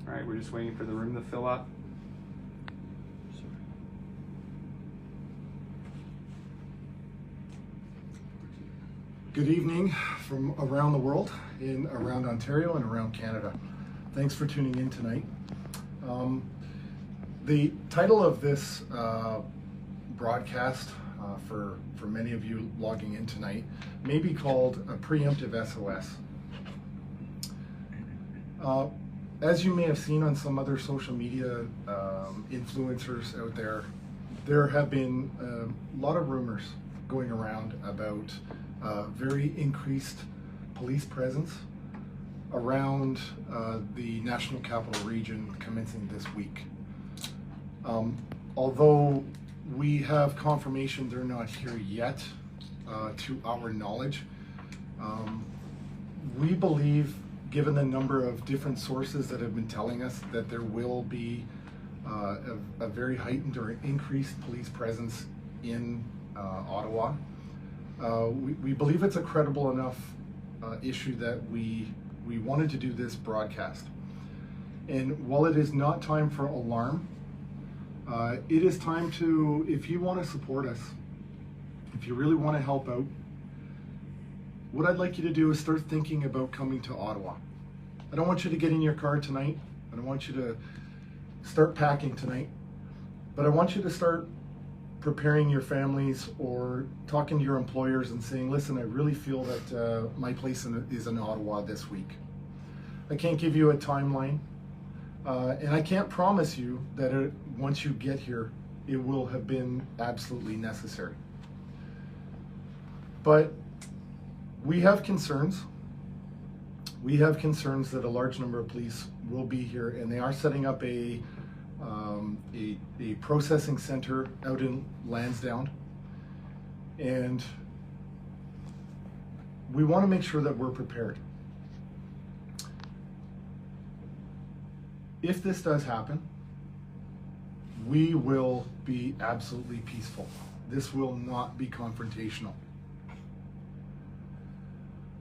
All right, we're just waiting for the room to fill up. Good evening from around the world, around Ontario and around Canada. Thanks for tuning in tonight. The title of this broadcast for many of you logging in tonight may be called a Preemptive SOS. As you may have seen on some other social media influencers out there, there have been a lot of rumors going around about very increased police presence around the National Capital Region commencing this week. Although we have confirmation they're not here yet, to our knowledge, we believe, given the number of different sources that have been telling us, that there will be a very heightened or increased police presence in Ottawa. We believe it's a credible enough issue that we wanted to do this broadcast. And while it is not time for alarm, it is time to, if you want to support us, if you really want to help out, what I'd like you to do is start thinking about coming to Ottawa. I don't want you to get in your car tonight. I don't want you to start packing tonight, but I want you to start preparing your families or talking to your employers and saying, listen, I really feel that my place is in Ottawa this week. I can't give you a timeline, and I can't promise you that once you get here, it will have been absolutely necessary. But we have concerns. We have concerns that a large number of police will be here, and they are setting up a processing center out in Lansdowne, and we want to make sure that we're prepared. If this does happen, we will be absolutely peaceful. This will not be confrontational.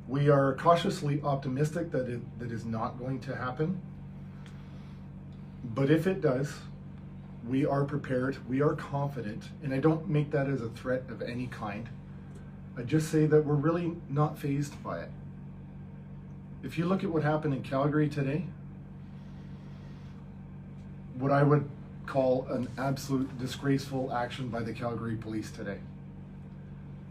We are cautiously optimistic that that is not going to happen. But if it does, we are prepared, we are confident, and I don't make that as a threat of any kind. I just say that we're really not fazed by it. If you look at what happened in Calgary today, what I would call an absolute disgraceful action by the Calgary police today,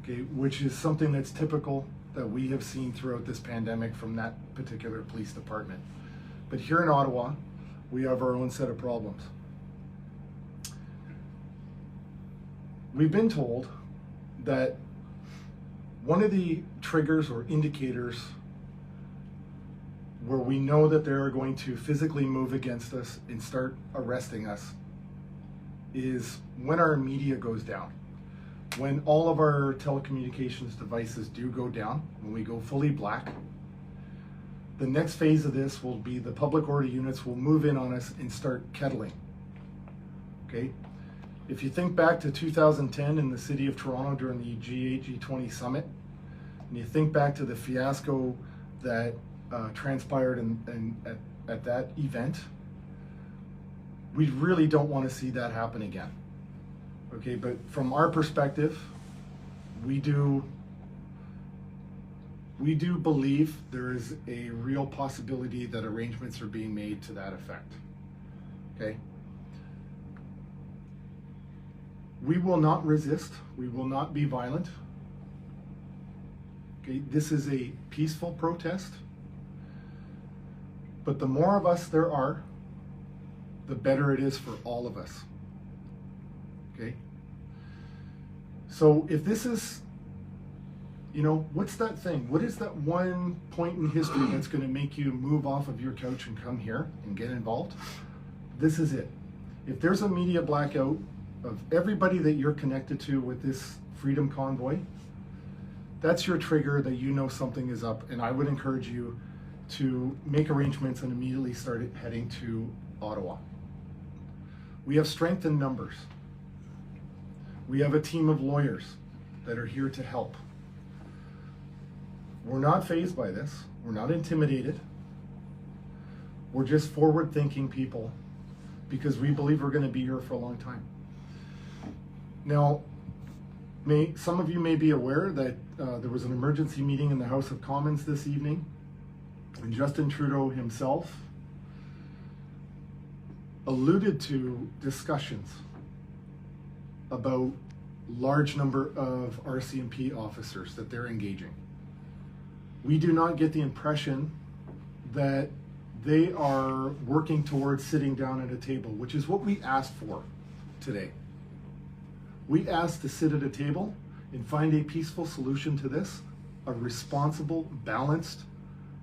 okay, which is something that's typical that we have seen throughout this pandemic from that particular police department. But here in Ottawa, we have our own set of problems. We've been told that one of the triggers or indicators where we know that they're going to physically move against us and start arresting us is when our media goes down. When all of our telecommunications devices do go down, when we go fully black, the next phase of this will be the public order units will move in on us and start kettling. Okay? If you think back to 2010 in the city of Toronto during the G8, G20 summit, and you think back to the fiasco that transpired at that event, we really don't want to see that happen again. Okay, but from our perspective, we do believe there is a real possibility that arrangements are being made to that effect. Okay? We will not resist. We will not be violent. Okay, this is a peaceful protest. But the more of us there are, the better it is for all of us. Okay? So if this is, what's that thing? What is that one point in history that's going to make you move off of your couch and come here and get involved? This is it. If there's a media blackout of everybody that you're connected to with this Freedom Convoy, that's your trigger that you know something is up, and I would encourage you to make arrangements and immediately start heading to Ottawa. We have strength in numbers. We have a team of lawyers that are here to help. We're not fazed by this. We're not intimidated. We're just forward-thinking people because we believe we're going to be here for a long time. Now, some of you may be aware that there was an emergency meeting in the House of Commons this evening, and Justin Trudeau himself alluded to discussions about large number of RCMP officers that they're engaging. We do not get the impression that they are working towards sitting down at a table, which is what we asked for today. We asked to sit at a table and find a peaceful solution to this, a responsible, balanced,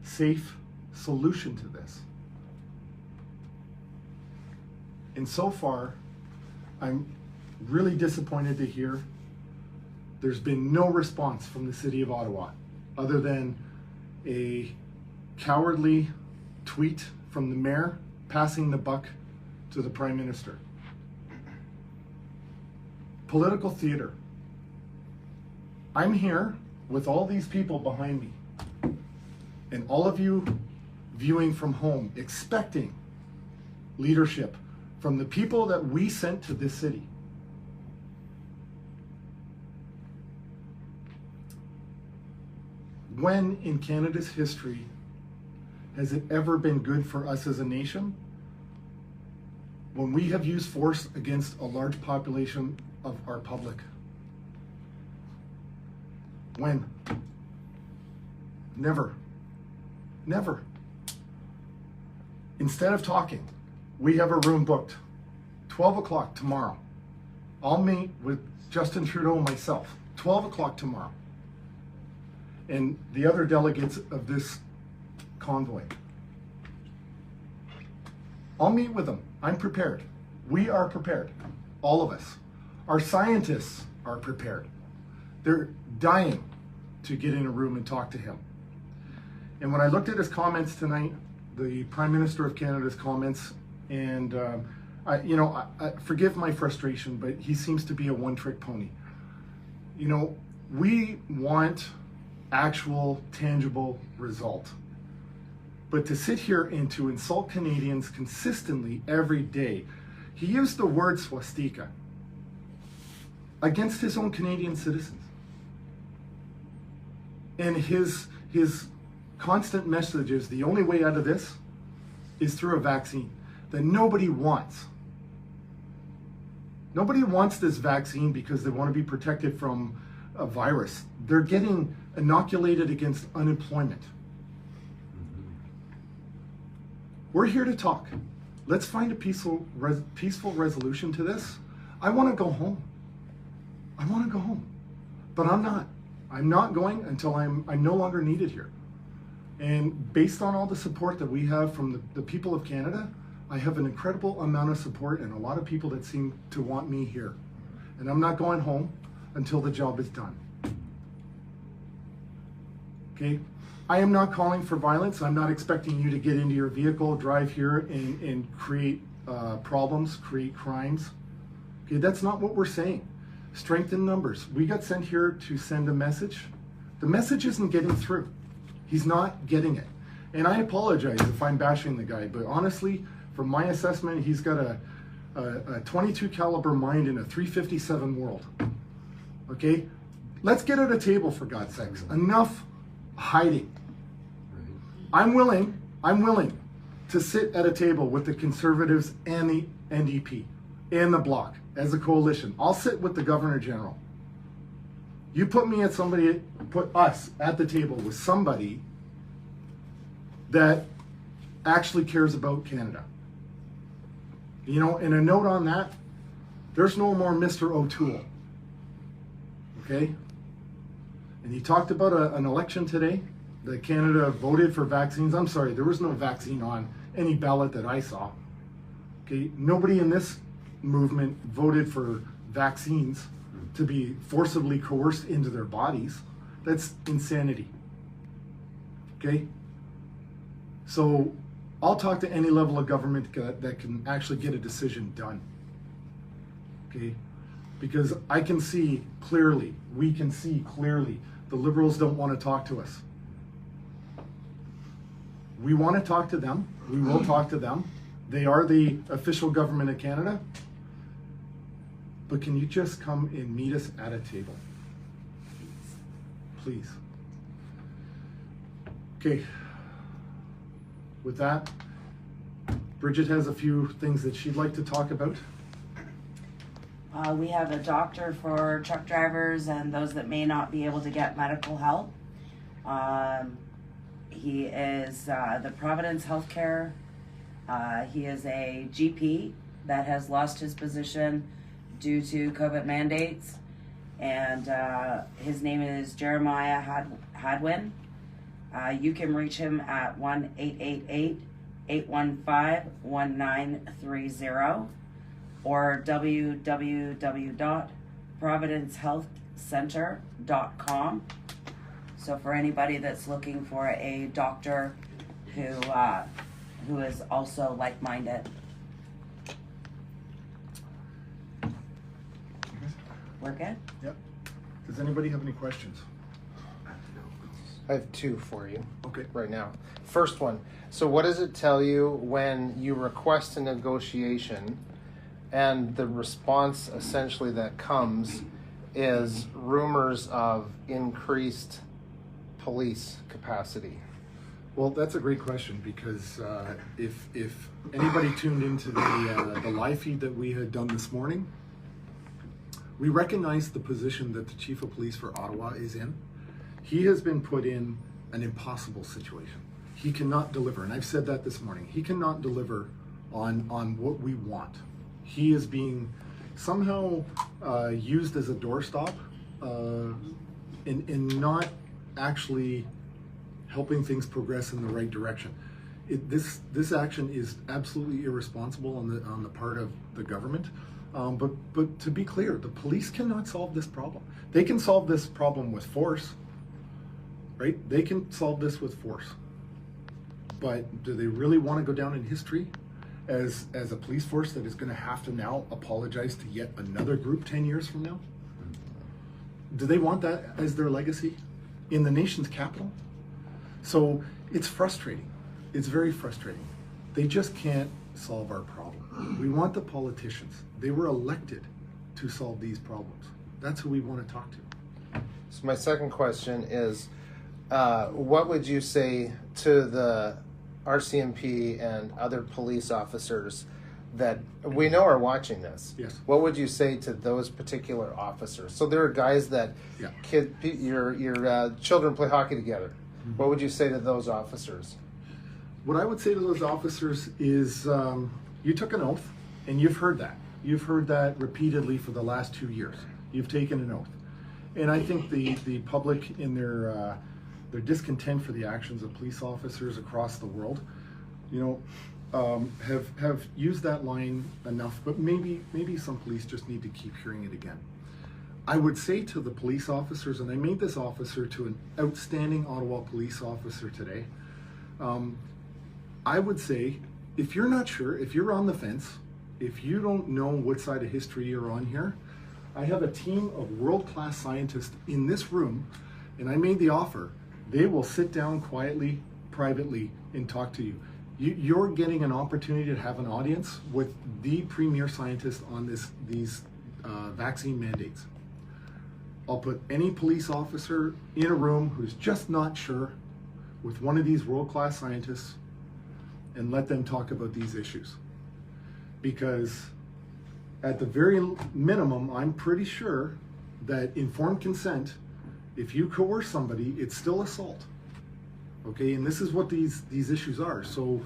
safe solution to this. And so far, I'm really disappointed to hear there's been no response from the City of Ottawa other than a cowardly tweet from the mayor passing the buck to the Prime Minister. Political theater. I'm here with all these people behind me and all of you viewing from home, expecting leadership from the people that we sent to this city. When in Canada's history has it ever been good for us as a nation when we have used force against a large population of our public? When? Never. Never. Instead of talking, we have a room booked. 12 o'clock tomorrow. I'll meet with Justin Trudeau and myself. 12 o'clock tomorrow. And the other delegates of this convoy. I'll meet with them. I'm prepared. We are prepared. All of us. Our scientists are prepared. They're dying to get in a room and talk to him. And when I looked at his comments tonight, the Prime Minister of Canada's comments, and I forgive my frustration, but he seems to be a one-trick pony. You know, we want actual, tangible result. But to sit here and to insult Canadians consistently every day, he used the word swastika against his own Canadian citizens. And his constant message is the only way out of this is through a vaccine that nobody wants. Nobody wants this vaccine because they want to be protected from a virus. They're getting inoculated against unemployment. We're here to talk. Let's find a peaceful resolution to this. I want to go home. I want to go home, but I'm not. I'm not going until I'm no longer needed here. And based on all the support that we have from the people of Canada, I have an incredible amount of support and a lot of people that seem to want me here. And I'm not going home until the job is done. Okay? I am not calling for violence. I'm not expecting you to get into your vehicle, drive here, and create problems, create crimes. Okay, that's not what we're saying. Strength in numbers. We got sent here to send a message. The message isn't getting through. He's not getting it. And I apologize if I'm bashing the guy, but honestly, from my assessment, he's got a 22 caliber mind in a 357 world. Okay? Let's get at a table, for God's sakes. Enough hiding. I'm willing to sit at a table with the Conservatives and the NDP and the Bloc as a coalition. I'll sit with the Governor General. You put us at the table with somebody that actually cares about Canada. You know, and a note on that, there's no more Mr. O'Toole. Okay? And he talked about an election today that Canada voted for vaccines. I'm sorry, there was no vaccine on any ballot that I saw. Okay? Nobody in this movement voted for vaccines to be forcibly coerced into their bodies. That's insanity. Okay? So I'll talk to any level of government that can actually get a decision done. Okay? Because I can see clearly, we can see clearly, the Liberals don't want to talk to us. We want to talk to them. We will talk to them. They are the official government of Canada. But can you just come and meet us at a table? Please. Okay. With that, Bridget has a few things that she'd like to talk about. We have a doctor for truck drivers and those that may not be able to get medical help. He is the Providence Healthcare. He is a GP that has lost his position due to COVID mandates. And his name is Jeremiah Hadwin. You can reach him at 1-888-815-1930 or www.providencehealthcenter.com. So for anybody that's looking for a doctor who is also like-minded. We're good? Yep. Does anybody have any questions? I have two for you. Okay. Right now. First one. So what does it tell you when you request a negotiation and the response essentially that comes is rumors of increased police capacity? Well, that's a great question because if anybody tuned into the live feed that we had done this morning, we recognize the position that the Chief of Police for Ottawa is in. He has been put in an impossible situation. He cannot deliver, and I've said that this morning. He cannot deliver on what we want. He is being somehow used as a doorstop in not actually helping things progress in the right direction. This action is absolutely irresponsible on the part of the government. But to be clear, the police cannot solve this problem. They can solve this problem with force, right? They can solve this with force. But do they really want to go down in history as a police force that is going to have to now apologize to yet another group 10 years from now? Do they want that as their legacy in the nation's capital? So it's frustrating. It's very frustrating. They just can't solve our problem. We want the politicians. They were elected to solve these problems. That's who we want to talk to. So my second question is, what would you say to the RCMP and other police officers that we know are watching this? Yes. What would you say to those particular officers? So there are guys that your children play hockey together. Mm-hmm. What would you say to those officers? What I would say to those officers is you took an oath, and you've heard that. You've heard that repeatedly for the last 2 years. You've taken an oath. And I think the public in their discontent for the actions of police officers across the world, have used that line enough, but maybe some police just need to keep hearing it again. I would say to the police officers, and I made this officer to an outstanding Ottawa police officer today, I would say, if you're not sure, if you're on the fence, if you don't know what side of history you're on here, I have a team of world-class scientists in this room, and I made the offer. They will sit down quietly, privately, and talk to you. You're getting an opportunity to have an audience with the premier scientist on these vaccine mandates. I'll put any police officer in a room who's just not sure with one of these world-class scientists and let them talk about these issues. Because at the very minimum, I'm pretty sure that informed consent, if you coerce somebody, it's still assault. Okay, and this is what these issues are. So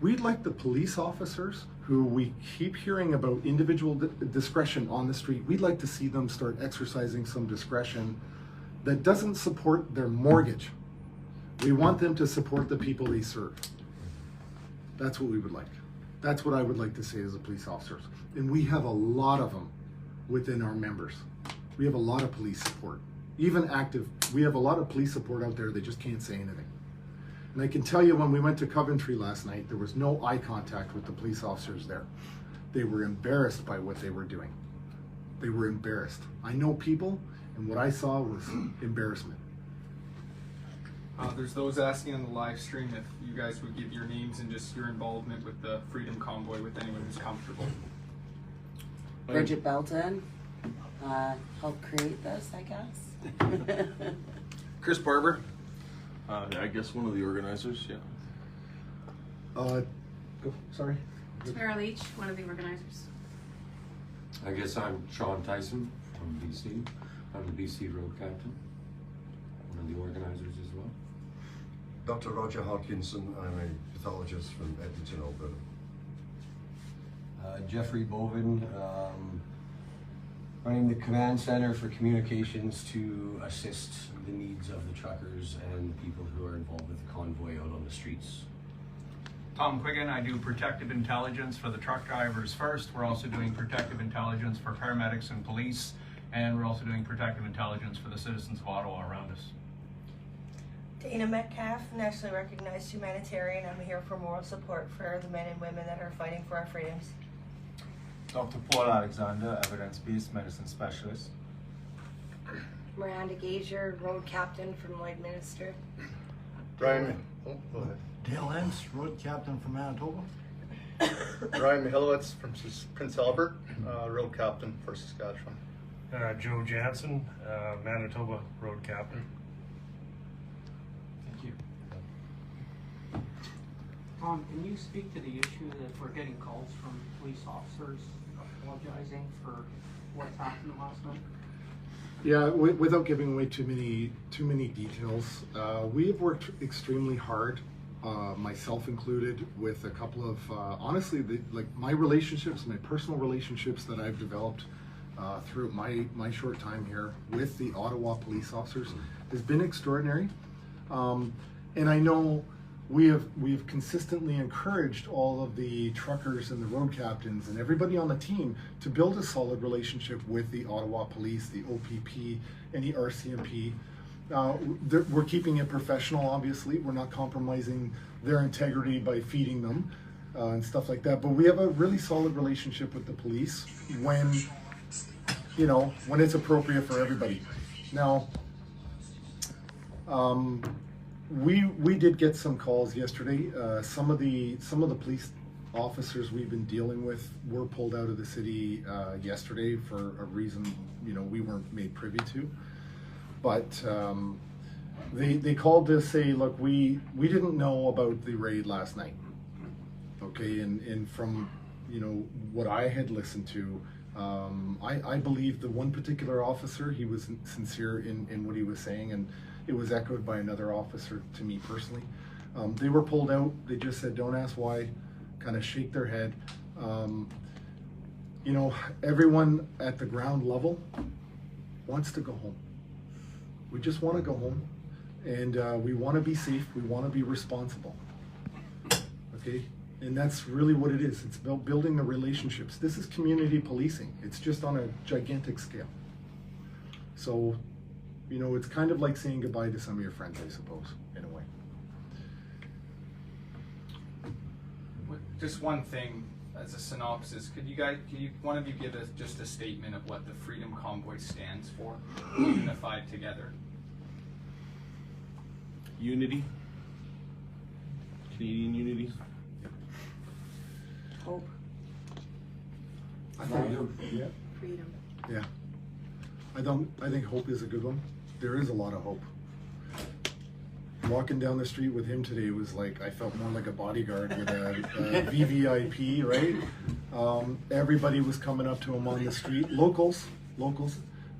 we'd like the police officers who we keep hearing about individual discretion on the street, we'd like to see them start exercising some discretion that doesn't support their mortgage. We want them to support the people they serve. That's what we would like. That's what I would like to say as a police officers. And we have a lot of them within our members. We have a lot of police support. Even active, we have a lot of police support out there, they just can't say anything. And I can tell you, when we went to Coventry last night, there was no eye contact with the police officers there. They were embarrassed by what they were doing. They were embarrassed. I know people, and what I saw was embarrassment. There's those asking on the live stream if you guys would give your names and just your involvement with the Freedom Convoy with anyone who's comfortable. Bridget Belton helped create this, I guess. Chris Barber. I guess one of the organizers, yeah. Sorry. Tara Leach, one of the organizers. I guess I'm Sean Tyson from BC. I'm the BC Road Captain, one of the organizers as well. Dr. Roger Hodkinson, I'm a pathologist from Edmonton, Alberta. Jeffrey Bovin, running the command center for communications to assist the needs of the truckers and the people who are involved with the convoy out on the streets. Tom Quiggin, I do protective intelligence for the truck drivers first. We're also doing protective intelligence for paramedics and police, and we're also doing protective intelligence for the citizens of Ottawa around us. Dana Metcalf, nationally recognized humanitarian. I'm here for moral support for the men and women that are fighting for our freedoms. Dr. Paul Alexander, evidence-based medicine specialist. Miranda Gager, road captain from Lloydminster. Brian, go ahead. Dale Hens, road captain from Manitoba. Ryan Mihilowitz from Prince Albert, road captain for Saskatchewan. Joe Jansen, Manitoba road captain. Thank you. Tom, can you speak to the issue that we're getting calls from police officers apologizing for what's happened last night? Yeah, without giving away too many details, we have worked extremely hard, myself included, with a couple of honestly, my relationships, my personal relationships that I've developed through my short time here with the Ottawa police officers has been extraordinary, and I know we've consistently encouraged all of the truckers and the road captains and everybody on the team to build a solid relationship with the Ottawa Police, the OPP, and the RCMP. We're keeping it professional, obviously. We're not compromising their integrity by feeding them and stuff like that. But we have a really solid relationship with the police when it's appropriate for everybody. Now, we did get some calls yesterday. Some of the police officers we've been dealing with were pulled out of the city yesterday for a reason we weren't made privy to. But they called to say, look, we didn't know about the raid last night. Okay, and from what I had listened to, I believe the one particular officer, he was sincere in what he was saying, and it was echoed by another officer to me personally. They were pulled out. They just said, don't ask why, kind of shake their head. Everyone at the ground level wants to go home. We just want to go home, and we want to be safe. We want to be responsible. Okay? And that's really what it is. It's about building the relationships. This is community policing. It's just on a gigantic scale. So, it's kind of like saying goodbye to some of your friends, I suppose, in a way. Just one thing as a synopsis, could one of you give us just a statement of what the Freedom Convoy stands for? Unified together. Unity. Canadian unity. Hope. Yeah. Freedom. Yeah. I think hope is a good one. There is a lot of hope. Walking down the street with him today was like, I felt more like a bodyguard with a VVIP, right? Everybody was coming up to him on the street. Locals.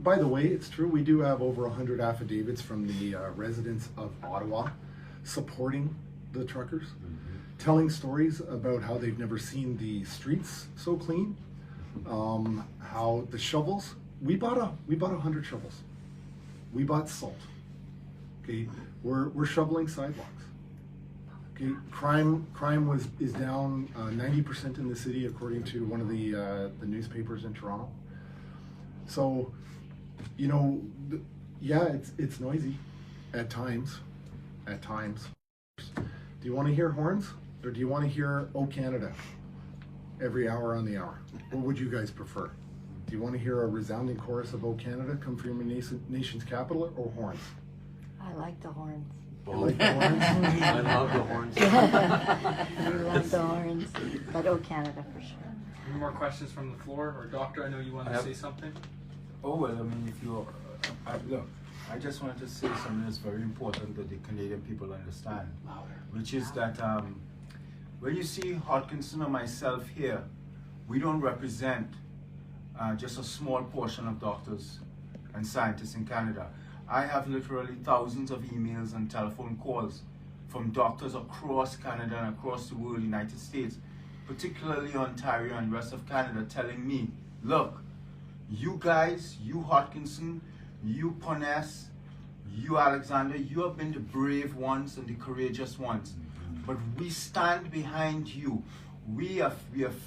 By the way, it's true, we do have over 100 affidavits from the residents of Ottawa supporting the truckers, telling stories about how they've never seen the streets so clean, how the shovels, we bought 100 shovels. We bought salt. Okay, we're shoveling sidewalks. Okay, crime is down 90% in the city, according to one of the newspapers in Toronto. So, yeah, it's noisy at times. Do you want to hear horns, or do you want to hear "Oh Canada" every hour on the hour? What would you guys prefer? Do you want to hear a resounding chorus of "Oh Canada" come from your nation's capital, or horns? I like the horns. You like the horns? I love the horns. We love the horns, but oh, Canada for sure. Any more questions from the floor? Or Doctor, I know you wanted to say something? Oh, well, I mean, if you look, I just wanted to say something that's very important that the Canadian people understand, which is that when you see Hodkinson or myself here, we don't represent just a small portion of doctors and scientists in Canada. I have literally thousands of emails and telephone calls from doctors across Canada and across the world, United States, particularly Ontario and the rest of Canada, telling me, look, you guys, you Hodkinson, you Pones, you Alexander, you have been the brave ones and the courageous ones. But we stand behind you. We are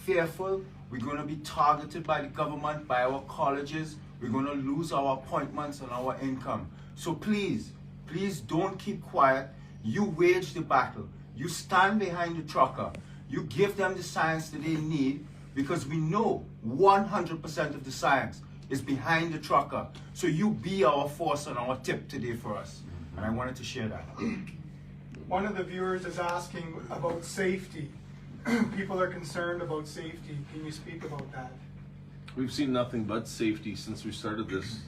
fearful. We're going to be targeted by the government, by our colleges. We're going to lose our appointments and our income. So please, please don't keep quiet. You wage the battle. You stand behind the trucker. You give them the science that they need, because we know 100% of the science is behind the trucker. So you be our force and our tip today for us. And I wanted to share that. One of the viewers is asking about safety. People are concerned about safety. Can you speak about that? We've seen nothing but safety since we started this.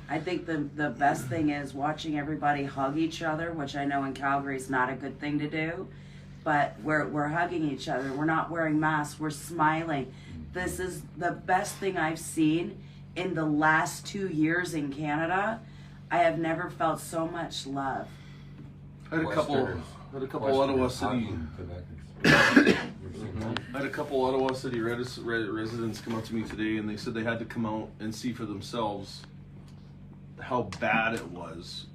I think the best thing is watching everybody hug each other, which I know in Calgary is not a good thing to do, but we're hugging each other. We're not wearing masks. We're smiling. This is the best thing I've seen in the last 2 years in Canada. I have never felt so much love. I had a couple Ottawa City. I had a couple Ottawa City residents come up to me today, and they said they had to come out and see for themselves how bad it was,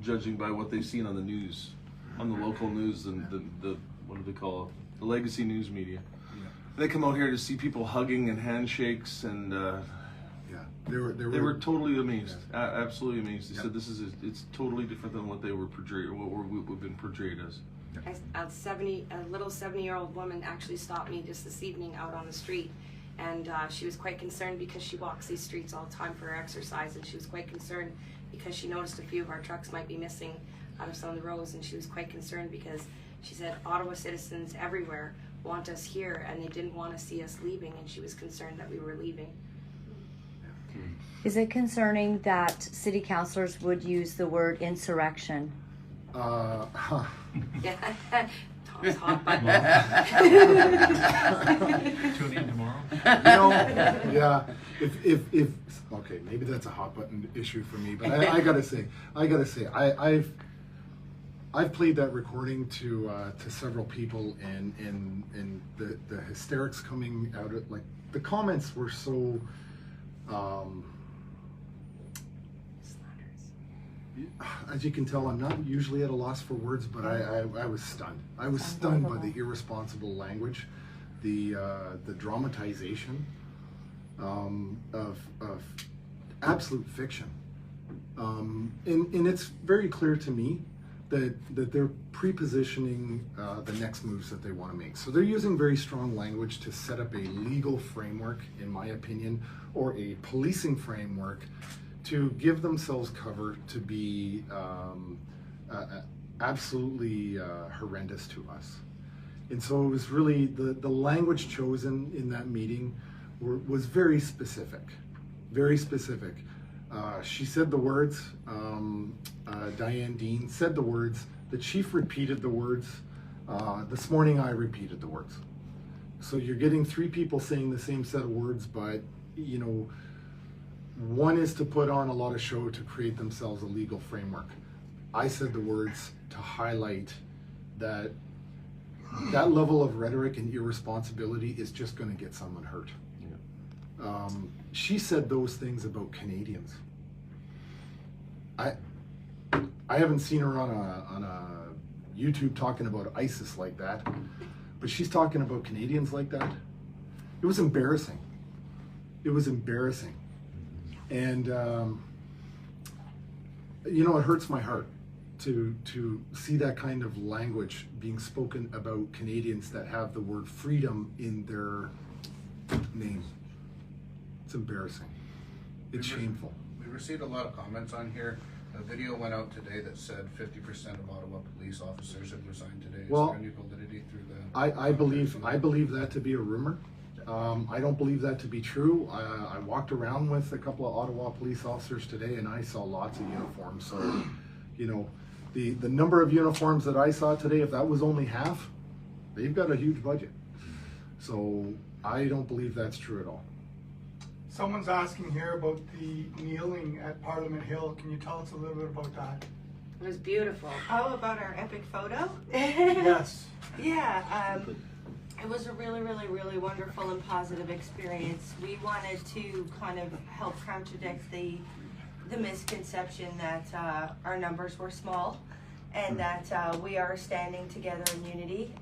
judging by what they've seen on the news, on the local news and the what do they call it, the legacy news media. Yeah. They come out here to see people hugging and handshakes, and they were totally amazed, absolutely amazed. They said it's totally different than what they were portrayed, or what we've been portrayed as. A little 70-year-old woman actually stopped me just this evening out on the street, and she was quite concerned because she walks these streets all the time for her exercise, and she was quite concerned because she noticed a few of our trucks might be missing out of some of the rows, and she was quite concerned because she said Ottawa citizens everywhere want us here, and they didn't want to see us leaving, and she was concerned that we were leaving. Is it concerning that city councillors would use the word insurrection? Yeah. Tom's hot button. Tune in tomorrow. Yeah. If okay, maybe that's a hot button issue for me, but I gotta say, I've played that recording to several people, and the hysterics coming out of, like, the comments were so. As you can tell, I'm not usually at a loss for words, but I was stunned. I was stunned by the irresponsible language, the dramatization of absolute fiction. And it's very clear to me that they're pre-positioning the next moves that they want to make. So they're using very strong language to set up a legal framework, in my opinion, or a policing framework to give themselves cover to be absolutely horrendous to us. And so it was really, the language chosen in that meeting was very specific, very specific. She said the words, Diane Dean said the words, the chief repeated the words, this morning I repeated the words. So you're getting three people saying the same set of words, but, you know, one is to put on a lot of show to create themselves a legal framework. I said the words to highlight that level of rhetoric and irresponsibility is just going to get someone hurt. Yeah. She said those things about Canadians. I haven't seen her on a YouTube talking about ISIS like that, but she's talking about Canadians like that. It was embarrassing. It was embarrassing. And, you know, it hurts my heart to see that kind of language being spoken about Canadians that have the word freedom in their name. It's embarrassing. It's shameful. We received a lot of comments on here A video went out today that said 50% of Ottawa police officers have resigned today. Is Well, there any validity through the? I believe that to be a rumor. I don't believe that to be true. I walked around with a couple of Ottawa police officers today, and I saw lots of uniforms. So, you know, the number of uniforms that I saw today, if that was only half, they've got a huge budget. So I don't believe that's true at all. Someone's asking here about the kneeling at Parliament Hill. Can you tell us a little bit about that? It was beautiful. How about our epic photo? Yes. Yeah, it was a really, really, really wonderful and positive experience. We wanted to kind of help contradict the misconception that our numbers were small and that we are standing together in unity.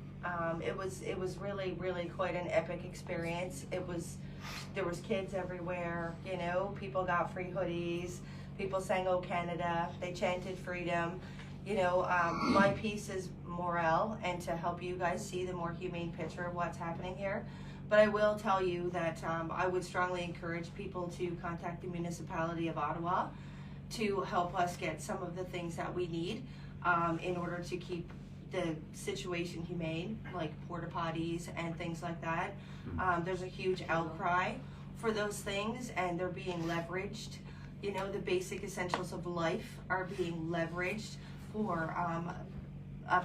It was really, really quite an epic experience. There was kids everywhere, you know, people got free hoodies, people sang "Oh Canada," they chanted freedom. You know, my piece is morale and to help you guys see the more humane picture of what's happening here. But I will tell you that I would strongly encourage people to contact the municipality of Ottawa to help us get some of the things that we need in order to keep the situation humane, like porta potties and things like that. There's a huge outcry for those things and they're being leveraged. You know, the basic essentials of life are being leveraged for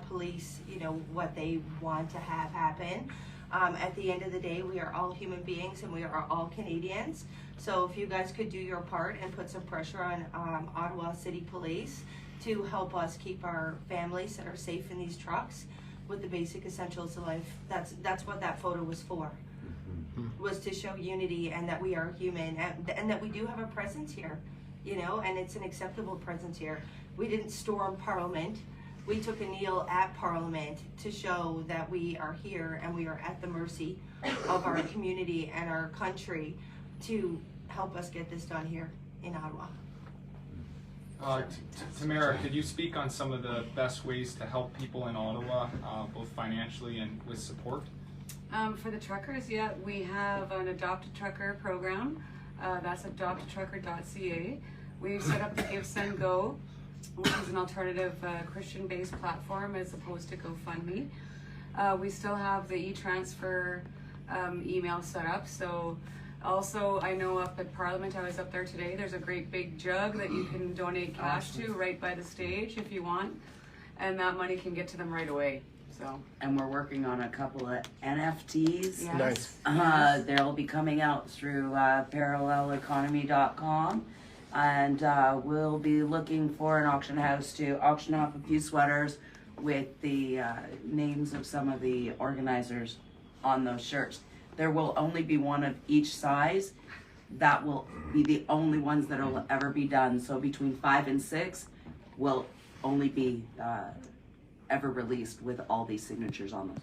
police, you know, what they want to have happen. At the end of the day, we are all human beings and we are all Canadians. So if you guys could do your part and put some pressure on Ottawa City Police to help us keep our families that are safe in these trucks with the basic essentials of life. That's what that photo was for. Was to show unity and that we are human and that we do have a presence here, you know, and it's an acceptable presence here. We didn't storm Parliament. We took a kneel at Parliament to show that we are here and we are at the mercy of our community and our country to help us get this done here in Ottawa. Tamara, could you speak on some of the best ways to help people in Ottawa, both financially and with support? For the truckers, yeah, we have an Adopt a Trucker program. That's adoptatrucker.ca. We've set up the Give, Send, Go, which is an alternative Christian-based platform as opposed to GoFundMe. We still have the e-transfer email set up. So also, I know up at Parliament, I was up there today, there's a great big jug that you can donate cash to right by the stage if you want. And that money can get to them right away. So. And we're working on a couple of NFTs. Yes. Nice. They'll be coming out through paralleleconomy.com. And we'll be looking for an auction house to auction off a few sweaters with the names of some of the organizers on those shirts. There will only be one of each size. That will be the only ones that will ever be done. So between 5 and 6 will only be ever released with all these signatures on them.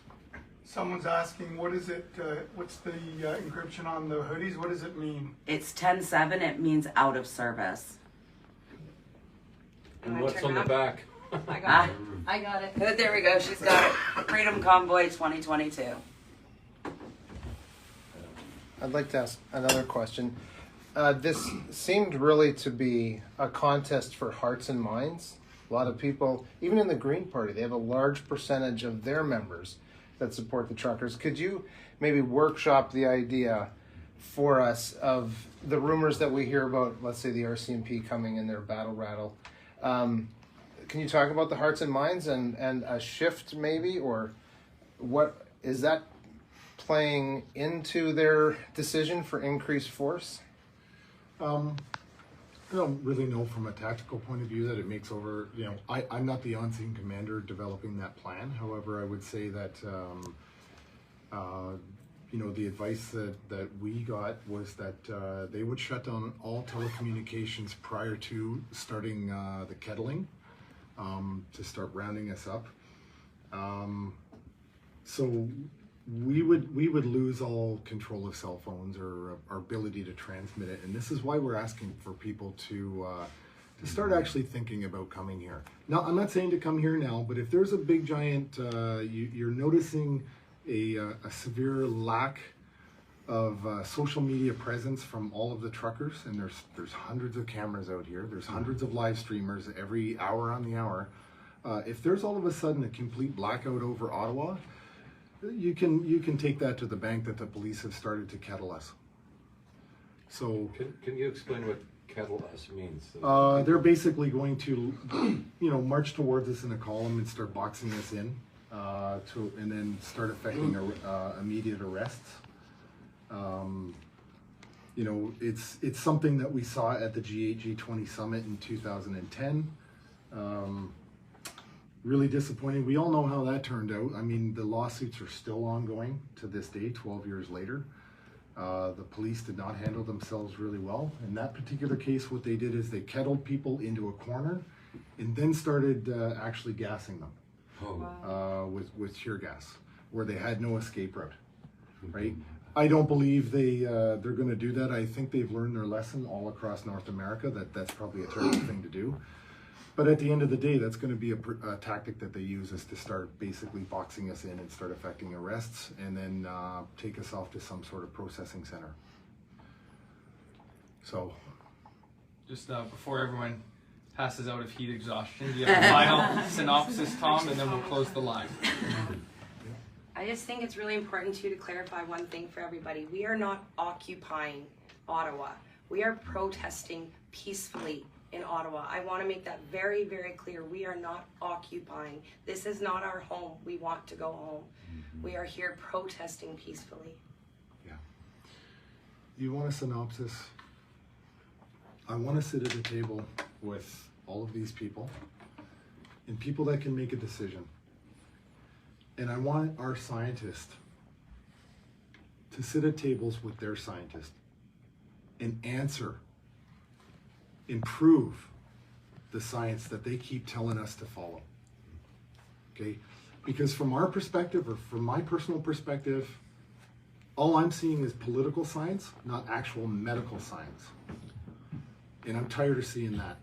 Someone's asking, what is it? What's the encryption on the hoodies? What does it mean? It's 10-7. It means out of service. And what's on the back? I got it. I got it. There we go. She's got it. Freedom Convoy 2022. I'd like to ask another question. This seemed really to be a contest for hearts and minds. A lot of people, even in the Green Party, they have a large percentage of their members that support the truckers. Could you maybe workshop the idea for us of the rumors that we hear about, let's say the RCMP coming in their battle rattle? Can you talk about the hearts and minds and a shift maybe, or what is that playing into their decision for increased force? I don't really know from a tactical point of view that it makes over, you know, I'm not the on-scene commander developing that plan. However, I would say that, you know, the advice that we got was that they would shut down all telecommunications prior to starting the kettling to start rounding us up. So we would lose all control of cell phones or our ability to transmit it, and this is why we're asking for people to start actually thinking about coming here. Now, I'm not saying to come here now, but if there's a big giant, you're noticing a severe lack of social media presence from all of the truckers, and there's hundreds of cameras out here. There's hundreds of live streamers every hour on the hour. If there's all of a sudden a complete blackout over Ottawa, you can take that to the bank that the police have started to kettle us. So can you explain what kettle us means? they're basically going to, march towards us in a column and start boxing us in, and then start affecting immediate arrests. It's something that we saw at the G8 G20 summit in 2010. Really disappointing. We all know how that turned out. I mean, the lawsuits are still ongoing to this day, 12 years later. The police did not handle themselves really well. In that particular case, what they did is they kettled people into a corner and then started actually gassing them with tear gas, where they had no escape route, right? I don't believe they're going to do that. I think they've learned their lesson all across North America that that's probably a terrible thing to do. But at the end of the day, that's going to be a tactic that they use, is to start basically boxing us in and start affecting arrests, and then take us off to some sort of processing center. So, just before everyone passes out of heat exhaustion, do you have a final synopsis, Tom, and then we'll close the line. I just think it's really important too to clarify one thing for everybody. We are not occupying Ottawa. We are protesting peacefully in Ottawa. I want to make that very, very clear. We are not occupying. This is not our home. We want to go home. We are here protesting peacefully. Yeah. You want a synopsis? I want to sit at a table with all of these people and people that can make a decision. And I want our scientists to sit at tables with their scientists and answer, improve the science that they keep telling us to follow. Okay? Because from our perspective, or from my personal perspective, all I'm seeing is political science, not actual medical science. And I'm tired of seeing that.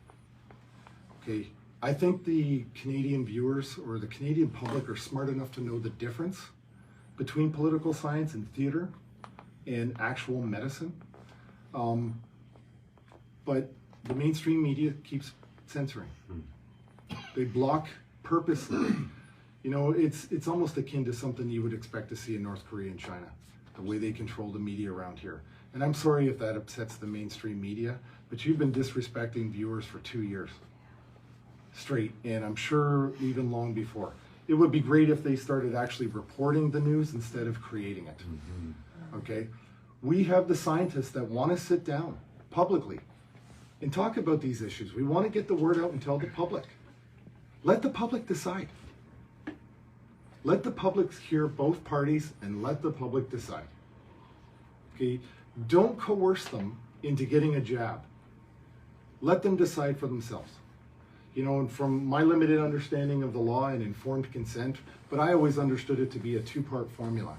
Okay? I think the Canadian viewers or the Canadian public are smart enough to know the difference between political science and theater and actual medicine. But the mainstream media keeps censoring. They block purposely. It's almost akin to something you would expect to see in North Korea and China, the way they control the media around here. And I'm sorry if that upsets the mainstream media, but you've been disrespecting viewers for 2 years straight, and I'm sure even long before. It would be great if they started actually reporting the news instead of creating it. Okay? We have the scientists that want to sit down publicly and talk about these issues. We want to get the word out and tell the public. Let the public decide. Let the public hear both parties and let the public decide. Okay? Don't coerce them into getting a jab. Let them decide for themselves. And from my limited understanding of the law and informed consent, but I always understood it to be a two-part formula.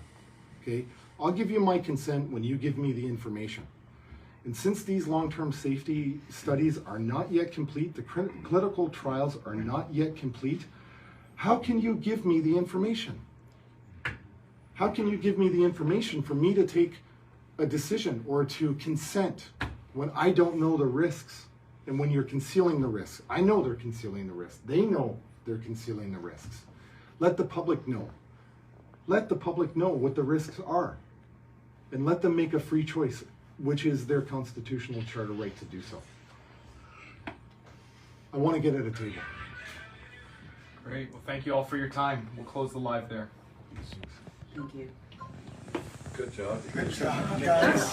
Okay? I'll give you my consent when you give me the information. And since these long-term safety studies are not yet complete, the clinical trials are not yet complete, how can you give me the information? How can you give me the information for me to take a decision or to consent when I don't know the risks? And when you're concealing the risks, I know they're concealing the risks. They know they're concealing the risks. Let the public know. Let the public know what the risks are. And let them make a free choice, which is their constitutional charter right to do so. I want to get at a table. Great. Well, thank you all for your time. We'll close the live there. Thank you. Good job. Good job, guys.